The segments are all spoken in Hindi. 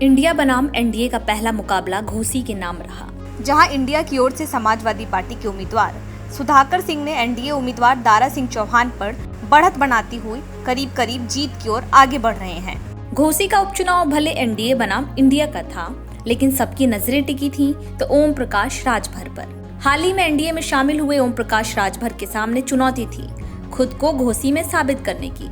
इंडिया बनाम एनडीए का पहला मुकाबला घोसी के नाम रहा, जहां इंडिया की ओर से समाजवादी पार्टी के उम्मीदवार सुधाकर सिंह ने एनडीए उम्मीदवार दारा सिंह चौहान पर बढ़त बनाती हुई करीब करीब जीत की ओर आगे बढ़ रहे हैं। घोसी का उपचुनाव भले एनडीए बनाम इंडिया का था, लेकिन सबकी नजरें टिकी थी तो ओम प्रकाश राजभर पर। हाल ही में एनडीए में शामिल हुए ओम प्रकाश राजभर के सामने चुनौती थी खुद को घोसी में साबित करने की,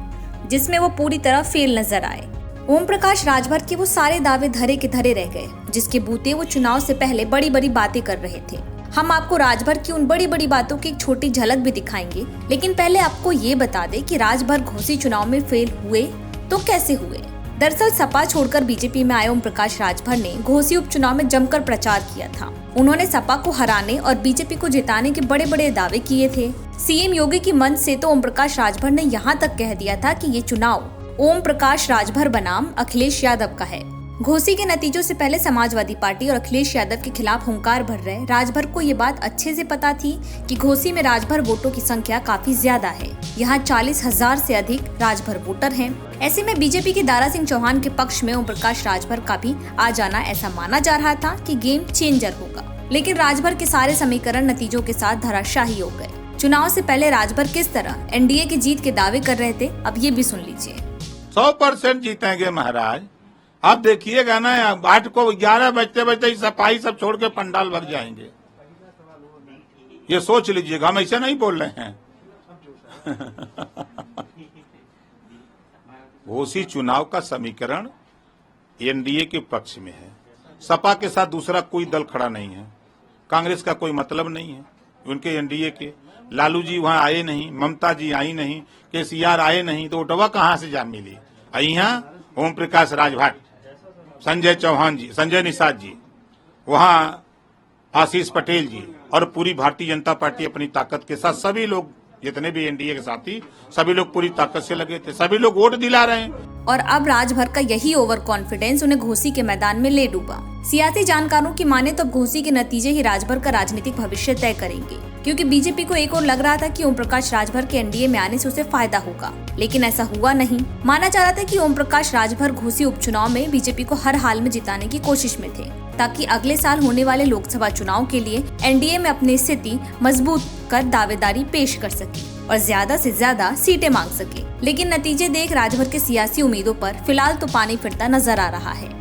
जिसमें वो पूरी तरह फेल नजर आए। ओम प्रकाश राजभर के वो सारे दावे धरे के धरे रह गए, जिसके बूते वो चुनाव से पहले बड़ी बड़ी बातें कर रहे थे। हम आपको राजभर की उन बड़ी बड़ी बातों की एक छोटी झलक भी दिखाएंगे, लेकिन पहले आपको ये बता दें कि राजभर घोसी चुनाव में फेल हुए तो कैसे हुए। दरअसल सपा छोड़कर बीजेपी में आए ओम प्रकाश राजभर ने घोसी उपचुनाव में जमकर प्रचार किया था। उन्होंने सपा को हराने और बीजेपी को जिताने के बड़े बड़े दावे किए थे। सीएम योगी की मंच से तो ओम प्रकाश राजभर ने यहाँ तक कह दिया था कि ये चुनाव ओम प्रकाश राजभर बनाम अखिलेश यादव का है। घोसी के नतीजों से पहले समाजवादी पार्टी और अखिलेश यादव के खिलाफ हुंकार भर रहे राजभर को ये बात अच्छे से पता थी कि घोसी में राजभर वोटों की संख्या काफी ज्यादा है। यहाँ 40,000 से अधिक राजभर वोटर हैं। ऐसे में बीजेपी के दारा सिंह चौहान के पक्ष में ओम प्रकाश राजभर का भी आ जाना ऐसा माना जा रहा था कि गेम चेंजर होगा, लेकिन राजभर के सारे समीकरण नतीजों के साथ धराशायी हो गए। चुनाव से पहले राजभर किस तरह एनडीए की जीत के दावे कर रहे थे, अब ये भी सुन लीजिए। 100% जीतेंगे महाराज। आप देखिएगा ना, 8 को 11 बजते बजते सफाई सब छोड़ के पंडाल भर जाएंगे। ये सोच लीजिएगा, हम ऐसे नहीं बोल रहे हैं। घोसी चुनाव का समीकरण एनडीए के पक्ष में है। सपा के साथ दूसरा कोई दल खड़ा नहीं है। कांग्रेस का कोई मतलब नहीं है उनके एनडीए के। लालू जी वहां आए नहीं, ममता जी आई नहीं, केसीआर आए नहीं, तो वोटवा कहां से जा मिली। यहाँ ओम प्रकाश राजभर, संजय चौहान जी, संजय निषाद जी, वहाँ आशीष पटेल जी और पूरी भारतीय जनता पार्टी अपनी ताकत के साथ, सभी लोग जितने भी एनडीए के साथी सभी लोग पूरी ताकत से लगे थे, सभी लोग वोट दिला रहे हैं। और अब राजभर का यही ओवर कॉन्फिडेंस उन्हें घोसी के मैदान में ले डूबा। सियासी जानकारों की माने तो घोसी के नतीजे ही राजभर का राजनीतिक भविष्य तय करेंगे, क्योंकि बीजेपी को एक और लग रहा था कि ओम प्रकाश राजभर के एनडीए में आने से उसे फायदा होगा, लेकिन ऐसा हुआ नहीं। माना जा रहा था कि ओम प्रकाश राजभर घोसी उपचुनाव में बीजेपी को हर हाल में जिताने की कोशिश में थे, ताकि अगले साल होने वाले लोकसभा चुनाव के लिए एनडीए में अपनी स्थिति मजबूत कर दावेदारी पेश कर सके और ज्यादा से ज्यादा सीटें मांग सके। लेकिन नतीजे देख राजभर के सियासी उम्मीदों पर फिलहाल तो पानी फिरता नजर आ रहा है।